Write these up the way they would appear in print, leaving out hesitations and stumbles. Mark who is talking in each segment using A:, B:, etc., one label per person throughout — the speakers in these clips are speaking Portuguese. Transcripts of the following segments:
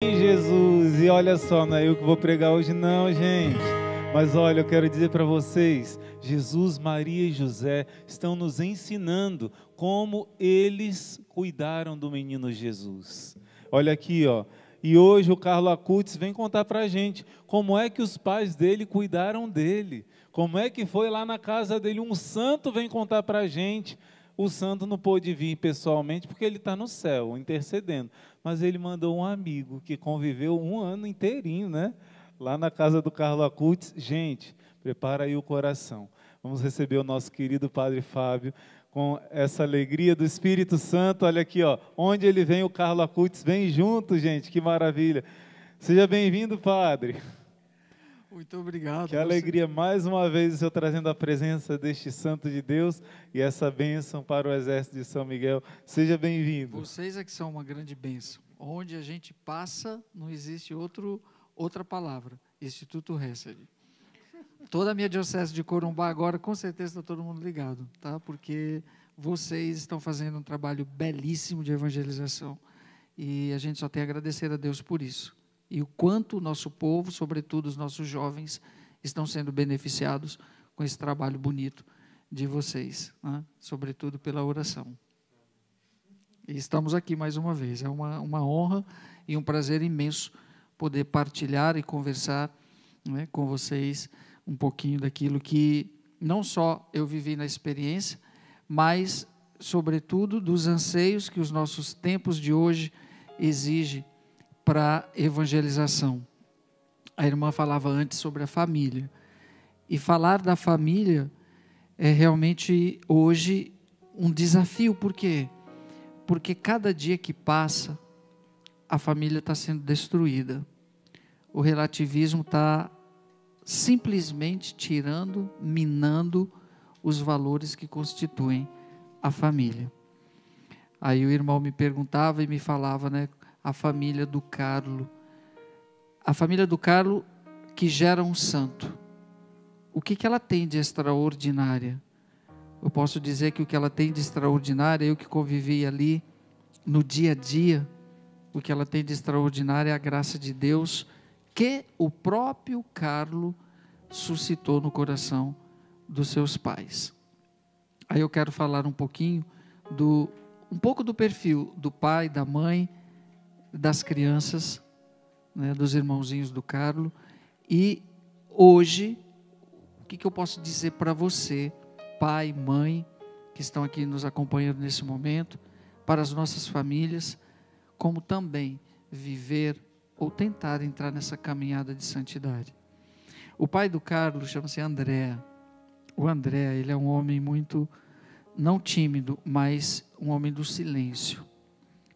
A: Jesus, e olha só, não é eu que vou pregar hoje não, gente, mas olha, eu quero dizer para vocês, Jesus, Maria e José estão nos ensinando como eles cuidaram do menino Jesus. Olha aqui, ó, e hoje o Carlos Acutis vem contar para a gente como é que os pais dele cuidaram dele, como é que foi lá na casa dele, um santo vem contar para a gente. O santo não pôde vir pessoalmente porque ele está no céu, intercedendo. Mas ele mandou um amigo que conviveu um ano inteirinho, né? Lá na casa do Carlos Acutis. Gente, prepara aí o coração. Vamos receber o nosso querido Padre Fábio com essa alegria do Espírito Santo. Olha aqui, ó, onde ele vem, o Carlos Acutis vem junto, gente, que maravilha. Seja bem-vindo, Padre.
B: Muito obrigado.
A: Que alegria, mais uma vez, o Senhor trazendo a presença deste santo de Deus e essa bênção para o exército de São Miguel. Seja bem-vindo.
B: Vocês é que são uma grande bênção. Onde a gente passa, não existe outra palavra. Instituto Hesed. Toda a minha diocese de Corumbá agora, com certeza está todo mundo ligado, tá? Porque vocês estão fazendo um trabalho belíssimo de evangelização. E a gente só tem a agradecer a Deus por isso. E o quanto o nosso povo, sobretudo os nossos jovens, estão sendo beneficiados com esse trabalho bonito de vocês, né? Sobretudo pela oração. E estamos aqui mais uma vez, é uma honra e um prazer imenso poder partilhar e conversar, né, com vocês um pouquinho daquilo que não só eu vivi na experiência, mas, sobretudo, dos anseios que os nossos tempos de hoje exigem para evangelização. A irmã falava antes sobre a família. E falar da família é realmente hoje um desafio. Por quê? Porque cada dia que passa, a família está sendo destruída. O relativismo está simplesmente tirando, minando os valores que constituem a família. Aí o irmão me perguntava e me falava, né? A família do Carlo. A família do Carlo que gera um santo. O que ela tem de extraordinária? Eu posso dizer que o que ela tem de extraordinária, eu que convivi ali no dia a dia, o que ela tem de extraordinária é a graça de Deus que o próprio Carlo suscitou no coração dos seus pais. Aí eu quero falar um pouco do perfil do pai, da mãe, das crianças, né, dos irmãozinhos do Carlo. E hoje, o que eu posso dizer para você, pai, mãe, que estão aqui nos acompanhando nesse momento, para as nossas famílias, como também viver ou tentar entrar nessa caminhada de santidade. O pai do Carlos chama-se André. O André, ele é um homem muito, não tímido, mas um homem do silêncio.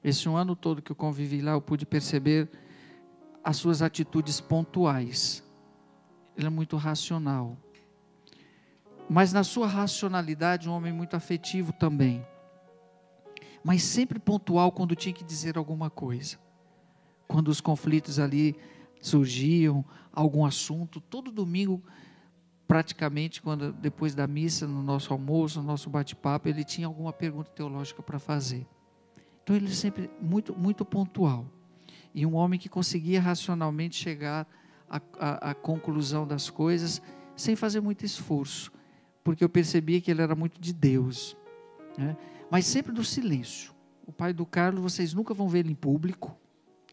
B: Esse um ano todo que eu convivi lá, eu pude perceber as suas atitudes pontuais. Ele é muito racional. Mas na sua racionalidade, um homem muito afetivo também. Mas sempre pontual quando tinha que dizer alguma coisa. Quando os conflitos ali surgiam, algum assunto, todo domingo, praticamente, depois da missa, no nosso almoço, no nosso bate-papo, ele tinha alguma pergunta teológica para fazer. Então ele sempre muito, muito pontual. E um homem que conseguia racionalmente chegar à conclusão das coisas, sem fazer muito esforço, porque eu percebia que ele era muito de Deus, né? Mas sempre do silêncio. O pai do Carlos, vocês nunca vão ver ele em público.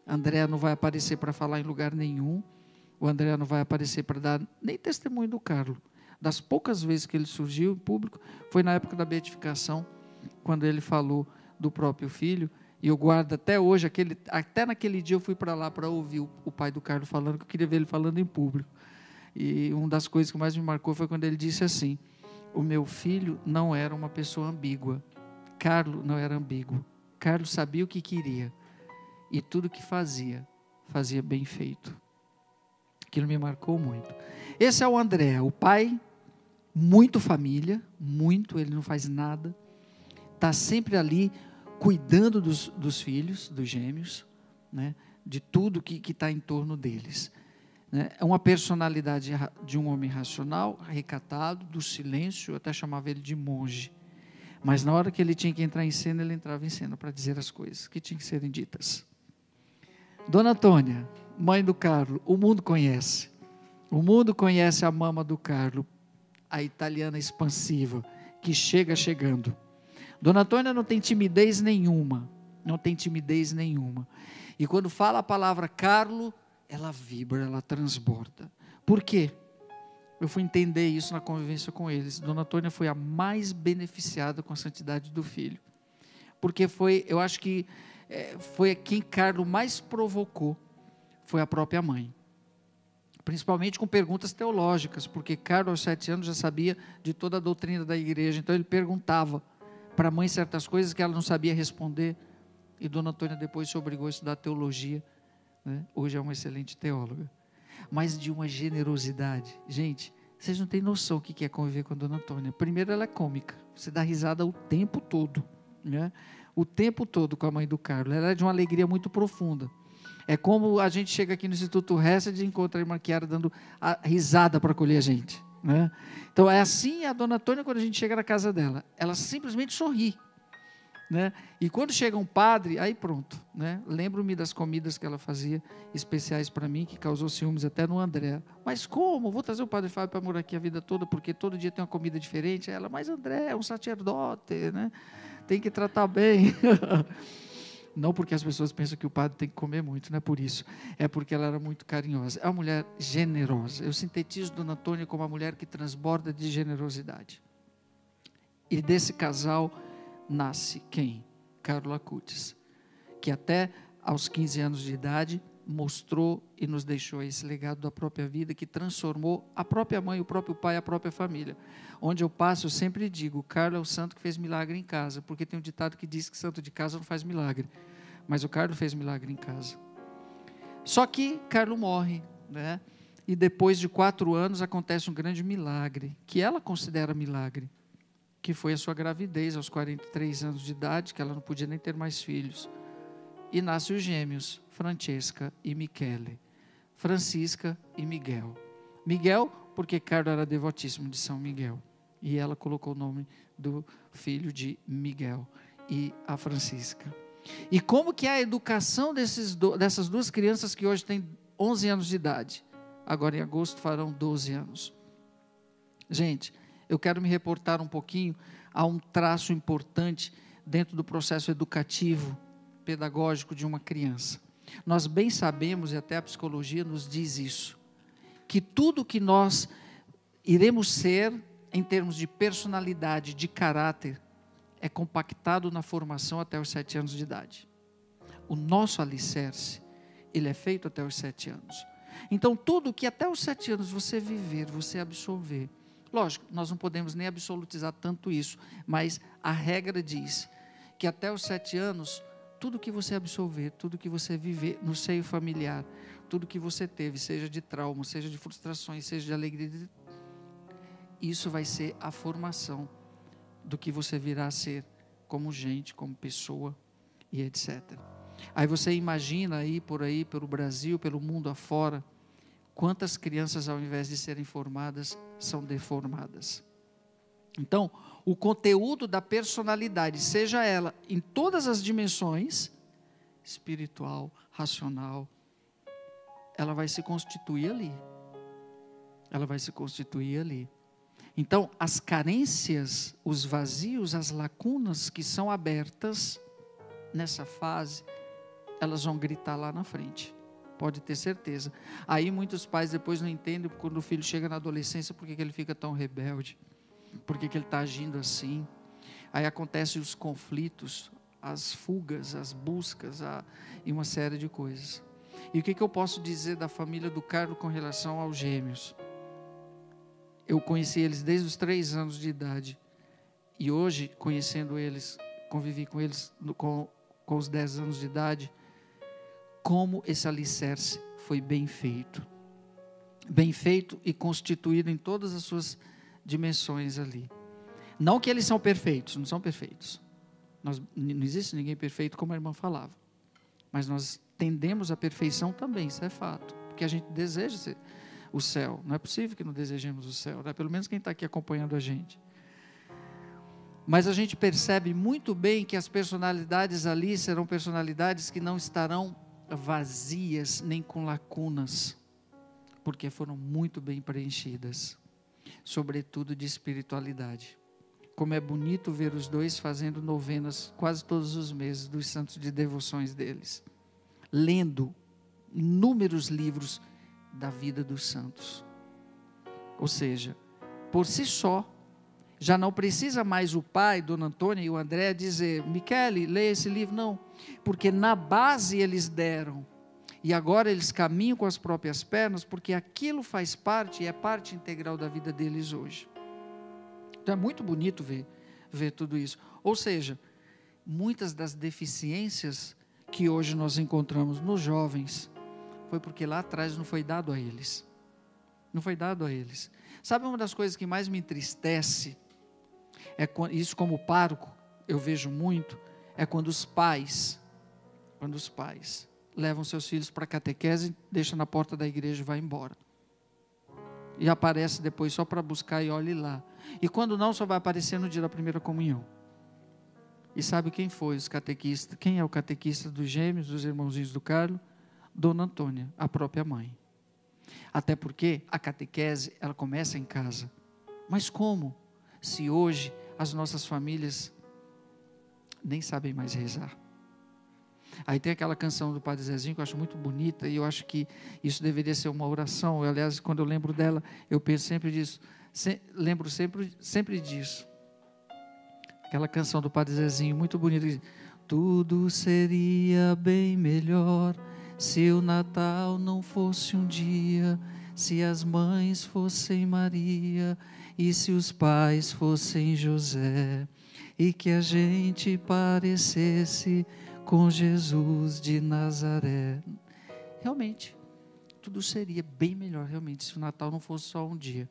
B: André não vai aparecer para falar em lugar nenhum. O André não vai aparecer para dar nem testemunho do Carlos. Das poucas vezes que ele surgiu em público, foi na época da beatificação, quando ele falou do próprio filho. E eu guardo até hoje, até naquele dia eu fui para lá para ouvir o pai do Carlos falando, que eu queria ver ele falando em público. E uma das coisas que mais me marcou foi quando ele disse assim: o meu filho não era uma pessoa ambígua. Carlos não era ambíguo. Carlos sabia o que queria. E tudo que fazia bem feito. Aquilo me marcou muito. Esse é o André, o pai, muito família, muito, ele não faz nada. Está sempre ali cuidando dos filhos, dos gêmeos, né, de tudo que está em torno deles. Né? É uma personalidade de um homem racional, recatado, do silêncio, eu até chamava ele de monge. Mas na hora que ele tinha que entrar em cena, ele entrava em cena para dizer as coisas que tinham que serem ditas. Dona Antônia, mãe do Carlo, o mundo conhece. O mundo conhece a mama do Carlo, a italiana expansiva, que chega chegando. Dona Antônia não tem timidez nenhuma, não tem timidez nenhuma. E quando fala a palavra Carlo, ela vibra, ela transborda. Por quê? Eu fui entender isso na convivência com eles. Dona Antônia foi a mais beneficiada com a santidade do filho. Porque eu acho que foi quem Carlo mais provocou, foi a própria mãe. Principalmente com perguntas teológicas, porque Carlo aos 7 anos já sabia de toda a doutrina da igreja, então ele perguntava para a mãe certas coisas que ela não sabia responder, e Dona Antônia depois se obrigou a estudar teologia, né? Hoje é uma excelente teóloga, mas de uma generosidade. Gente, vocês não têm noção o que é conviver com a Dona Antônia. Primeiro, ela é cômica, você dá risada o tempo todo, né? O tempo todo com a mãe do Carlo. Ela é de uma alegria muito profunda. É como a gente chega aqui no Instituto Hesed e encontra a irmã Chiara dando a risada para acolher a gente, né? Então é assim a Dona Antônia quando a gente chega na casa dela. Ela simplesmente sorri, né? E quando chega um padre, aí pronto, né? Lembro-me das comidas que ela fazia especiais para mim, que causou ciúmes até no André. Mas como? Vou trazer o padre Fábio para morar aqui a vida toda, porque todo dia tem uma comida diferente. Ela, mas André é um sacerdote, né? Tem que tratar bem. Não porque as pessoas pensam que o padre tem que comer muito, não é por isso. É porque ela era muito carinhosa. É uma mulher generosa. Eu sintetizo Dona Antônia como uma mulher que transborda de generosidade. E desse casal nasce quem? Carlo Acutis, que até aos 15 anos de idade mostrou e nos deixou esse legado da própria vida, que transformou a própria mãe, o próprio pai, a própria família. Onde eu passo, eu sempre digo, Carlo é o santo que fez milagre em casa, porque tem um ditado que diz que santo de casa não faz milagre, mas o Carlo fez milagre em casa. Só que Carlo morre, né? E depois de 4 anos acontece um grande milagre, que ela considera milagre, que foi a sua gravidez aos 43 anos de idade, que ela não podia nem ter mais filhos. E nascem os gêmeos, Francesca e Michele, Francisca e Miguel. Miguel, porque Carlo era devotíssimo de São Miguel, e ela colocou o nome do filho de Miguel, e a Francisca. E como que é a educação dessas duas crianças que hoje têm 11 anos de idade, agora em agosto farão 12 anos. Gente, eu quero me reportar um pouquinho a um traço importante dentro do processo educativo, pedagógico de uma criança. Nós bem sabemos, e até a psicologia nos diz isso, que tudo que nós iremos ser em termos de personalidade, de caráter, é compactado na formação até os 7 anos de idade. O nosso alicerce, ele é feito até os 7 anos. Então, tudo que até os 7 anos você viver, você absorver, lógico, nós não podemos nem absolutizar tanto isso, mas a regra diz que até os 7 anos, tudo que você absorver, tudo que você viver no seio familiar, tudo que você teve, seja de trauma, seja de frustrações, seja de alegria, isso vai ser a formação do que você virá a ser como gente, como pessoa e etc. Aí você imagina aí, pelo Brasil, pelo mundo afora, quantas crianças, ao invés de serem formadas, são deformadas. Então, o conteúdo da personalidade, seja ela em todas as dimensões, espiritual, racional, ela vai se constituir ali. Ela vai se constituir ali. Então, as carências, os vazios, as lacunas que são abertas nessa fase, elas vão gritar lá na frente. Pode ter certeza. Aí muitos pais depois não entendem, quando o filho chega na adolescência, por que ele fica tão rebelde, por que ele está agindo assim. Aí acontecem os conflitos, as fugas, as buscas e uma série de coisas. E o que eu posso dizer da família do Carlo com relação aos gêmeos? Eu conheci eles desde os 3 anos de idade. E hoje, conhecendo eles, convivi com eles com os 10 anos de idade, como esse alicerce foi bem feito. Bem feito e constituído em todas as suas dimensões ali. Não que eles são perfeitos, não são perfeitos. Não existe ninguém perfeito, como a irmã falava. Mas nós tendemos à perfeição também, isso é fato. Porque a gente deseja o céu. Não é possível que não desejemos o céu, né? Pelo menos quem está aqui acompanhando a gente. Mas a gente percebe muito bem que as personalidades ali serão personalidades que não estarão vazias nem com lacunas, porque foram muito bem preenchidas, sobretudo de espiritualidade. Como é bonito ver os dois fazendo novenas quase todos os meses dos santos de devoções deles, lendo inúmeros livros da vida dos santos. Ou seja, por si só, já não precisa mais o pai, Dona Antônia e o André dizer: Michele, leia esse livro. Não, porque na base eles deram, e agora eles caminham com as próprias pernas, porque aquilo faz parte, e é parte integral da vida deles hoje. Então é muito bonito ver tudo isso. Ou seja, muitas das deficiências que hoje nós encontramos nos jovens, foi porque lá atrás não foi dado a eles. Não foi dado a eles. Sabe uma das coisas que mais me entristece, isso como pároco, eu vejo muito, é quando os pais levam seus filhos para a catequese, deixam na porta da igreja e vai embora. E aparece depois só para buscar e olhe lá. E quando não, só vai aparecer no dia da primeira comunhão. E sabe quem foi os catequistas? Quem é o catequista dos gêmeos, dos irmãozinhos do Carlos? Dona Antônia, a própria mãe. Até porque a catequese, ela começa em casa. Mas como? Se hoje as nossas famílias nem sabem mais rezar. Aí tem aquela canção do Padre Zezinho que eu acho muito bonita, e eu acho que isso deveria ser uma oração. Aliás, quando eu lembro dela, eu penso sempre disso. Lembro sempre disso. Aquela canção do Padre Zezinho, muito bonita, que diz: tudo seria bem melhor se o Natal não fosse um dia, se as mães fossem Maria e se os pais fossem José, e que a gente parecesse com Jesus de Nazaré. Realmente, tudo seria bem melhor, realmente, se o Natal não fosse só um dia.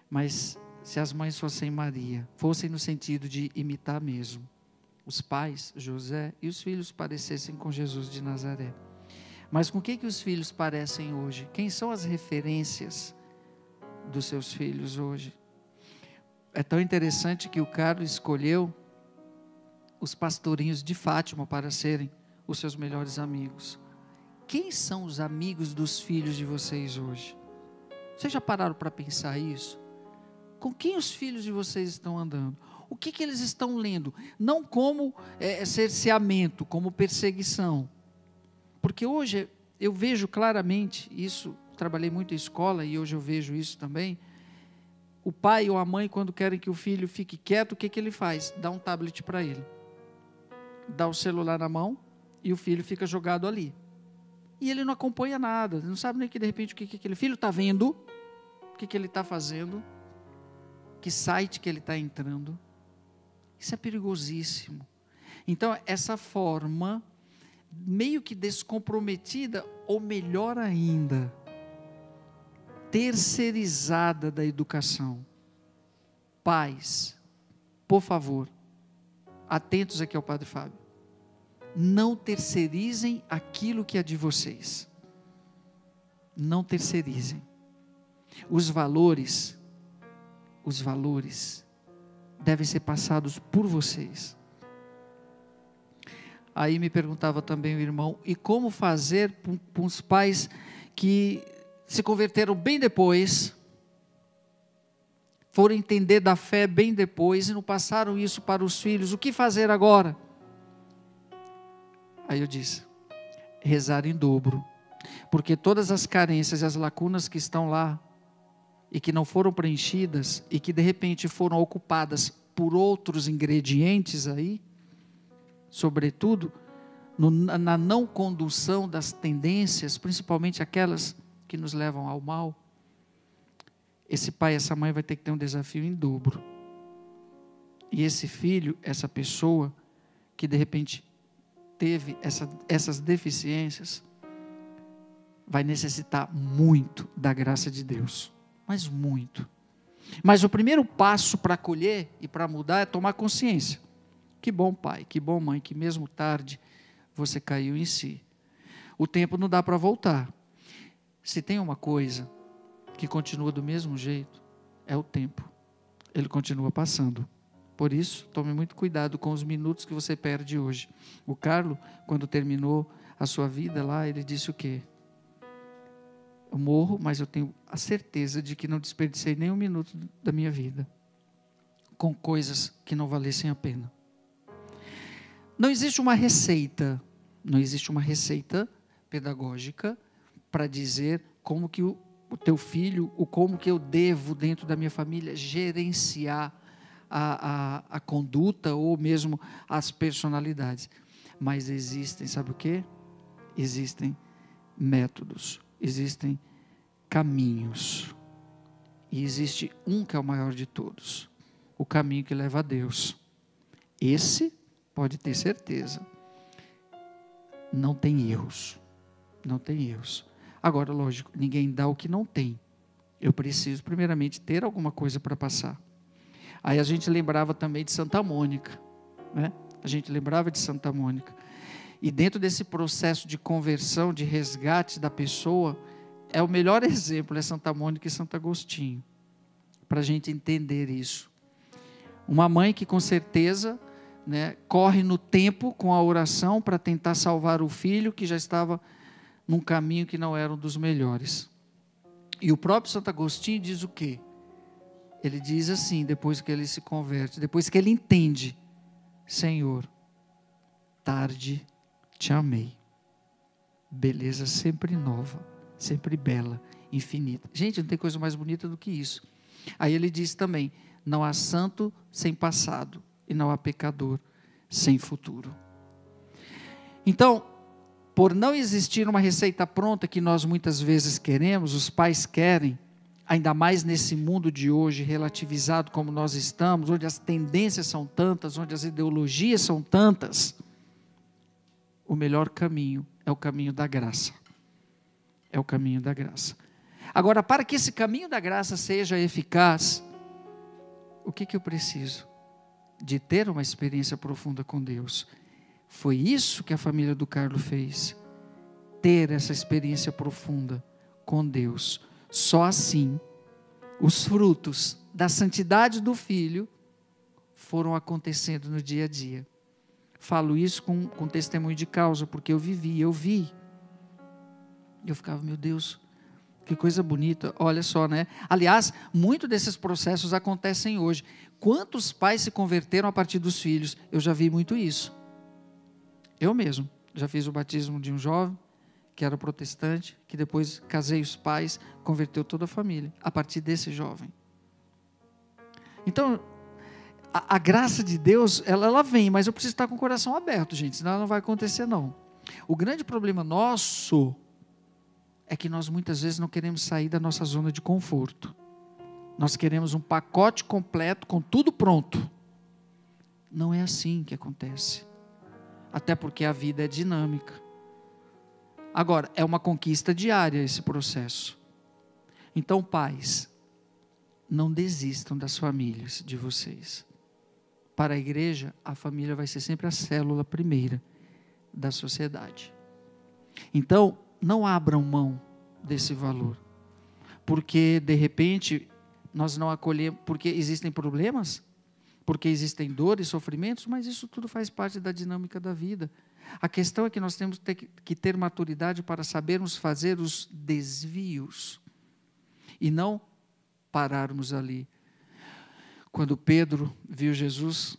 B: Mas se as mães fossem Maria, fossem no sentido de imitar mesmo, os pais, José, e os filhos parecessem com Jesus de Nazaré. Mas com o que os filhos parecem hoje? Quem são as referências dos seus filhos hoje? É tão interessante que o Carlos escolheu os pastorinhos de Fátima para serem os seus melhores amigos. Quem são os amigos dos filhos de vocês hoje? Vocês já pararam para pensar isso? Com quem os filhos de vocês estão andando? O que eles estão lendo? Não como cerceamento, como perseguição. Porque hoje eu vejo claramente isso, trabalhei muito em escola e hoje eu vejo isso também. O pai ou a mãe, quando querem que o filho fique quieto, o que ele faz? Dá um tablet para ele. Dá o celular na mão e o filho fica jogado ali. E ele não acompanha nada, não sabe nem que de repente o que aquele filho está vendo, o que ele está fazendo, que site que ele está entrando. Isso é perigosíssimo. Então, essa forma meio que descomprometida, ou melhor ainda, terceirizada da educação. Pais, por favor, atentos aqui ao Padre Fábio. Não terceirizem aquilo que é de vocês. Não terceirizem. Os valores devem ser passados por vocês. Aí me perguntava também o irmão, e como fazer com os pais que se converteram bem depois, foram entender da fé bem depois e não passaram isso para os filhos, o que fazer agora? Aí eu disse, rezar em dobro, porque todas as carências e as lacunas que estão lá, e que não foram preenchidas, e que de repente foram ocupadas por outros ingredientes aí, sobretudo, na não condução das tendências, principalmente aquelas que nos levam ao mal, esse pai, essa mãe vai ter que ter um desafio em dobro. E esse filho, essa pessoa, que de repente teve essas deficiências, vai necessitar muito da graça de Deus, mas muito. Mas o primeiro passo para acolher e para mudar é tomar consciência. Que bom pai, que bom mãe, que mesmo tarde você caiu em si. O tempo não dá para voltar. Se tem uma coisa que continua do mesmo jeito, é o tempo. Ele continua passando. Por isso, tome muito cuidado com os minutos que você perde hoje. O Carlos, quando terminou a sua vida lá, ele disse o quê? Eu morro, mas eu tenho a certeza de que não desperdicei nem um minuto da minha vida com coisas que não valessem a pena. Não existe uma receita pedagógica para dizer como que o teu filho, ou como que eu devo, dentro da minha família, gerenciar a conduta ou mesmo as personalidades. Mas existem, sabe o quê? Existem métodos, existem caminhos. E existe um que é o maior de todos, o caminho que leva a Deus. Esse, pode ter certeza, não tem erros. Não tem erros. Agora, lógico, ninguém dá o que não tem. Eu preciso, primeiramente, ter alguma coisa para passar. Aí a gente lembrava também de Santa Mônica, né? A gente lembrava de Santa Mônica. E dentro desse processo de conversão, de resgate da pessoa, o melhor exemplo é Santa Mônica e Santo Agostinho, para a gente entender isso. Uma mãe que com certeza, né, corre no tempo com a oração para tentar salvar o filho que já estava num caminho que não era um dos melhores. E o próprio Santo Agostinho diz o quê? Ele diz assim, depois que ele se converte, depois que ele entende: Senhor, tarde te amei. Beleza sempre nova, sempre bela, infinita. Gente, não tem coisa mais bonita do que isso. Aí ele diz também: não há santo sem passado, e não há pecador sem futuro. Então, por não existir uma receita pronta que nós muitas vezes queremos, os pais querem, ainda mais nesse mundo de hoje relativizado como nós estamos, onde as tendências são tantas, onde as ideologias são tantas, o melhor caminho é o caminho da graça. É o caminho da graça. Agora, para que esse caminho da graça seja eficaz, o que eu preciso? De ter uma experiência profunda com Deus. Foi isso que a família do Carlos fez. Ter essa experiência profunda com Deus. Só assim, os frutos da santidade do Filho foram acontecendo no dia a dia. Falo isso com testemunho de causa, porque eu vivi, eu vi. Eu ficava, meu Deus, que coisa bonita, olha só, né? Aliás, muitos desses processos acontecem hoje. Quantos pais se converteram a partir dos filhos? Eu já vi muito isso. Eu mesmo já fiz o batismo de um jovem que era protestante, que depois casei os pais, converteu toda a família, a partir desse jovem. Então, a graça de Deus, ela vem, mas eu preciso estar com o coração aberto, gente, senão ela não vai acontecer não. O grande problema nosso é que nós muitas vezes não queremos sair da nossa zona de conforto. Nós queremos um pacote completo com tudo pronto. Não é assim que acontece. Até porque a vida é dinâmica. Agora, é uma conquista diária esse processo. Então, pais, não desistam das famílias de vocês. Para a igreja, a família vai ser sempre a célula primeira da sociedade. Então, não abram mão desse valor. Porque, de repente, nós não acolhemos, porque existem problemas, porque existem dores, sofrimentos, mas isso tudo faz parte da dinâmica da vida. A questão é que nós temos que ter maturidade para sabermos fazer os desvios e não pararmos ali. Quando Pedro viu Jesus,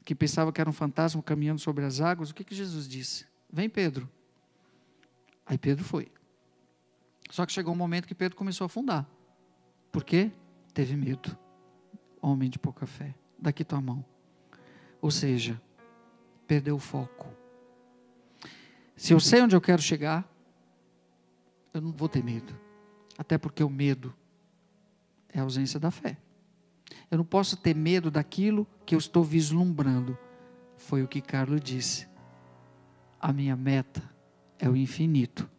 B: que pensava que era um fantasma caminhando sobre as águas, o que Jesus disse? Vem, Pedro. Aí Pedro foi. Só que chegou um momento que Pedro começou a afundar. Por quê? Teve medo. Homem de pouca fé. Daqui tua mão. Ou seja, perdeu o foco. Se eu sei onde eu quero chegar, eu não vou ter medo. Até porque o medo é a ausência da fé. Eu não posso ter medo daquilo que eu estou vislumbrando. Foi o que Carlos disse. A minha meta é o infinito.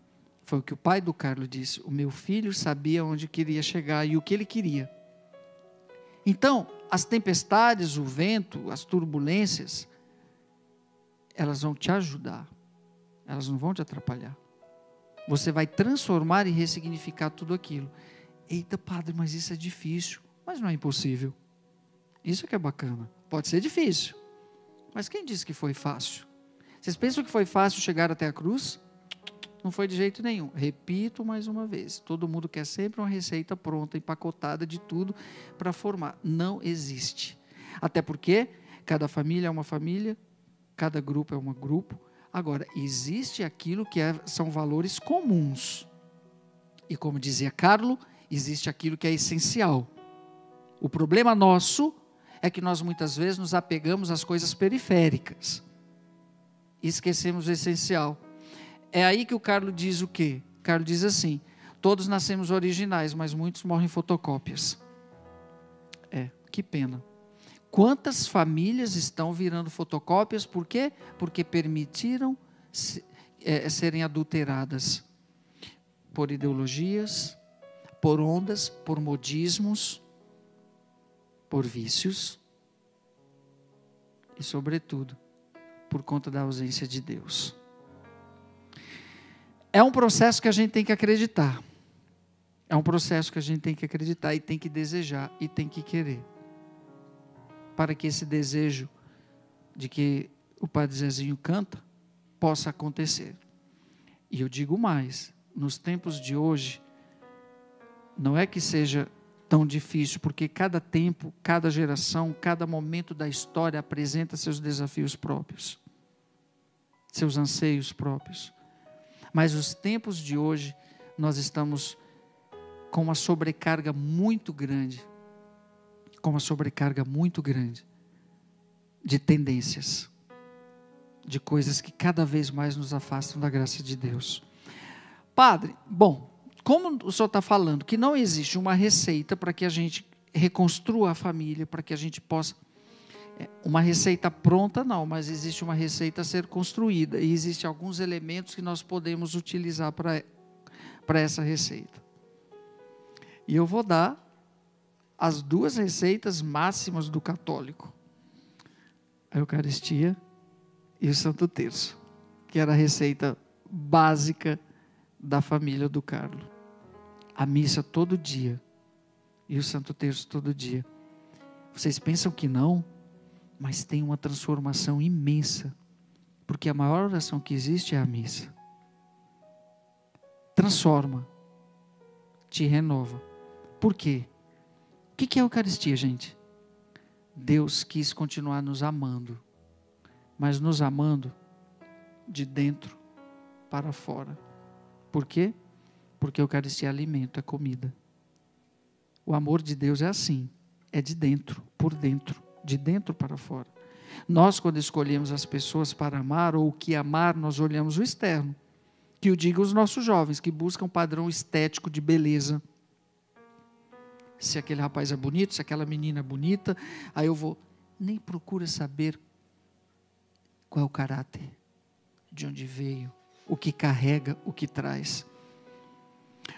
B: Foi o que o pai do Carlos disse. O meu filho sabia onde queria chegar e o que ele queria. Então, as tempestades, o vento, as turbulências, elas vão te ajudar. Elas não vão te atrapalhar. Você vai transformar e ressignificar tudo aquilo. Eita, padre, mas isso é difícil. Mas não é impossível. Isso que é bacana. Pode ser difícil. Mas quem disse que foi fácil? Vocês pensam que foi fácil chegar até a cruz? Não foi de jeito nenhum. Repito mais uma vez, todo mundo quer sempre uma receita pronta, empacotada de tudo para formar. Não existe. Até porque cada família é uma família, cada grupo é um grupo. Agora, existe aquilo que são valores comuns. E como dizia Carlo, existe aquilo que é essencial. O problema nosso é que nós muitas vezes nos apegamos às coisas periféricas. E esquecemos o essencial. É aí que o Carlo diz o quê? O Carlo diz assim: todos nascemos originais, mas muitos morrem fotocópias. Que pena. Quantas famílias estão virando fotocópias? Por quê? Porque permitiram serem adulteradas por ideologias, por ondas, por modismos, por vícios e, sobretudo, por conta da ausência de Deus. É um processo que a gente tem que acreditar. É um processo que a gente tem que acreditar e tem que desejar e tem que querer. Para que esse desejo de que o Padre Zezinho canta possa acontecer. E eu digo mais, nos tempos de hoje, não é que seja tão difícil, porque cada tempo, cada geração, cada momento da história apresenta seus desafios próprios, seus anseios próprios. Mas os tempos de hoje, nós estamos com uma sobrecarga muito grande, de tendências, de coisas que cada vez mais nos afastam da graça de Deus. Padre, bom, como o senhor está falando que não existe uma receita para que a gente reconstrua a família, para que a gente possa... Uma receita pronta não, mas existe uma receita a ser construída. E existem alguns elementos que nós podemos utilizar para essa receita. E eu vou dar as duas receitas máximas do católico: a Eucaristia e o Santo Terço, que era a receita básica da família do Carlo. A missa todo dia e o Santo Terço todo dia. Vocês pensam que não? Mas tem uma transformação imensa, porque a maior oração que existe é a missa. Transforma, te renova. Por quê? O que é a Eucaristia, gente? Deus quis continuar nos amando, mas nos amando de dentro para fora. Por quê? Porque a Eucaristia é alimento, é comida. O amor de Deus é assim, é de dentro, por dentro, de dentro para fora. Nós, quando escolhemos as pessoas para amar, ou o que amar, nós olhamos o externo. Que o digam os nossos jovens, que buscam um padrão estético de beleza. Se aquele rapaz é bonito, se aquela menina é bonita, aí eu vou... Nem procura saber qual é o caráter, de onde veio, o que carrega, o que traz.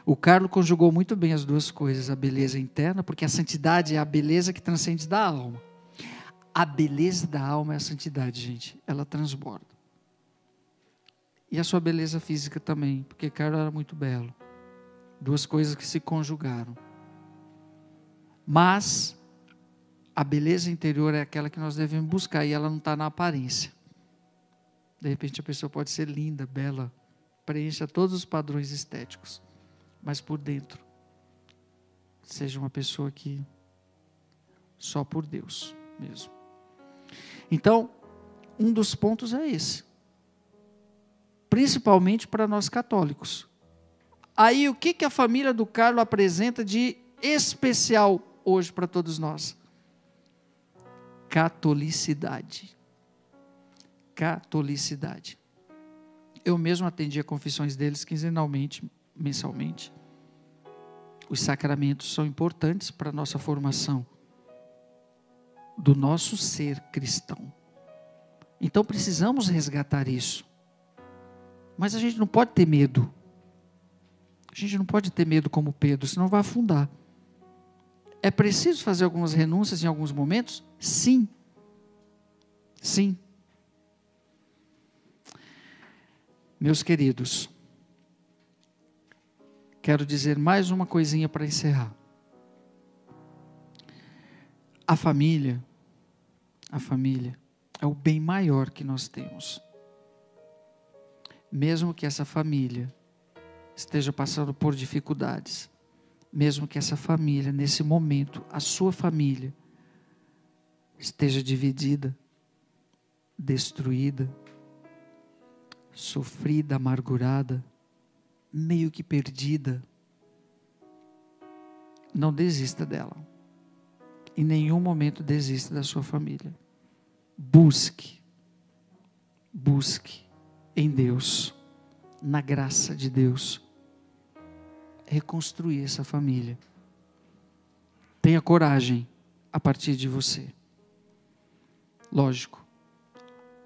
B: O Carlo conjugou muito bem as duas coisas, a beleza interna, porque a santidade é a beleza que transcende da alma. A beleza da alma é a santidade, gente, ela transborda. E a sua beleza física também, porque Carlo era muito belo. Duas coisas que se conjugaram. Mas a beleza interior é aquela que nós devemos buscar, e ela não está na aparência. De repente a pessoa pode ser linda, bela, preencha todos os padrões estéticos, mas por dentro seja uma pessoa que só por Deus mesmo. Então, um dos pontos é esse, principalmente para nós católicos. Aí o que a família do Carlo apresenta de especial hoje para todos nós? Catolicidade. Catolicidade. Eu mesmo atendia confissões deles quinzenalmente, mensalmente. Os sacramentos são importantes para a nossa formação do nosso ser cristão. Então precisamos resgatar isso. Mas a gente não pode ter medo. A gente não pode ter medo como Pedro, senão vai afundar. É preciso fazer algumas renúncias em alguns momentos? Sim. Sim. Meus queridos, quero dizer mais uma coisinha para encerrar. A família é o bem maior que nós temos. Mesmo que essa família esteja passando por dificuldades, mesmo que essa família, nesse momento, a sua família, esteja dividida, destruída, sofrida, amargurada, meio que perdida, não desista dela. Em nenhum momento desista da sua família. Busque em Deus, na graça de Deus, reconstruir essa família. Tenha coragem a partir de você. Lógico,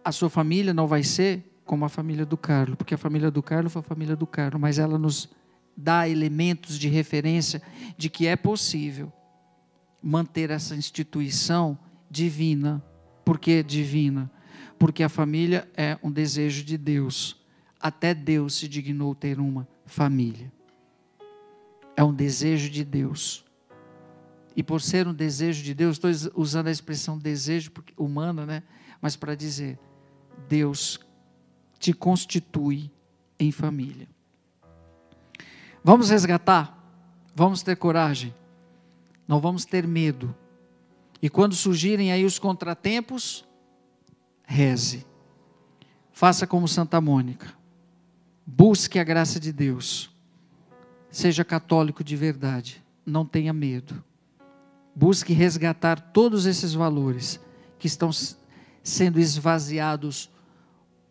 B: a sua família não vai ser como a família do Carlos, porque a família do Carlos foi a família do Carlos, mas ela nos dá elementos de referência de que é possível manter essa instituição divina. Por que divina? Porque a família é um desejo de Deus. Até Deus se dignou ter uma família. É um desejo de Deus. E por ser um desejo de Deus, estou usando a expressão desejo humana, né? Mas para dizer, Deus te constitui em família. Vamos resgatar, vamos ter coragem, não vamos ter medo. E quando surgirem aí os contratempos, reze. Faça como Santa Mônica. Busque a graça de Deus. Seja católico de verdade. Não tenha medo. Busque resgatar todos esses valores que estão sendo esvaziados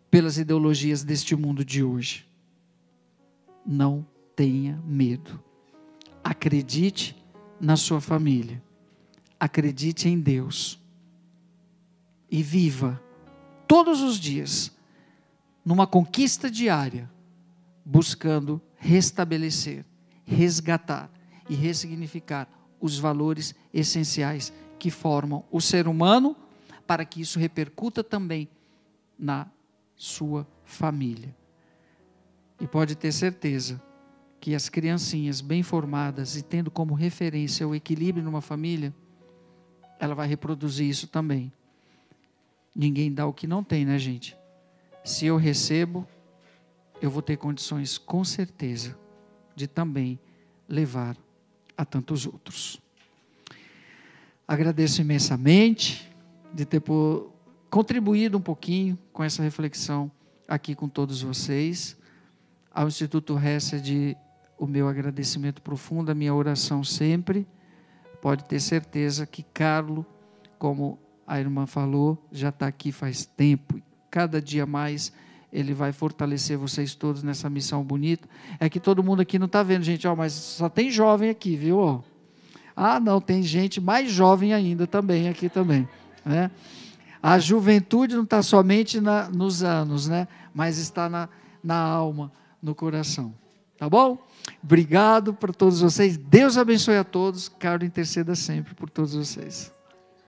B: pelas ideologias deste mundo de hoje. Não tenha medo. Acredite na sua família. Acredite em Deus. E viva todos os dias numa conquista diária, buscando restabelecer, resgatar e ressignificar os valores essenciais que formam o ser humano, para que isso repercuta também na sua família. E pode ter certeza que as criancinhas bem formadas e tendo como referência o equilíbrio numa família, ela vai reproduzir isso também. Ninguém dá o que não tem, né, gente? Se eu recebo, eu vou ter condições, com certeza, de também levar a tantos outros. Agradeço imensamente de ter contribuído um pouquinho com essa reflexão aqui com todos vocês. Ao Instituto Hesed, o meu agradecimento profundo, a minha oração sempre. Pode ter certeza que Carlos, como a irmã falou, já está aqui faz tempo. Cada dia mais ele vai fortalecer vocês todos nessa missão bonita. É que todo mundo aqui não está vendo, gente, mas só tem jovem aqui, viu? Ah, não, tem gente mais jovem ainda também, aqui também, né? A juventude não está somente nos anos, né? Mas está na alma, no coração. Tá bom? Obrigado para todos vocês. Deus abençoe a todos. Carlos interceda sempre por todos vocês.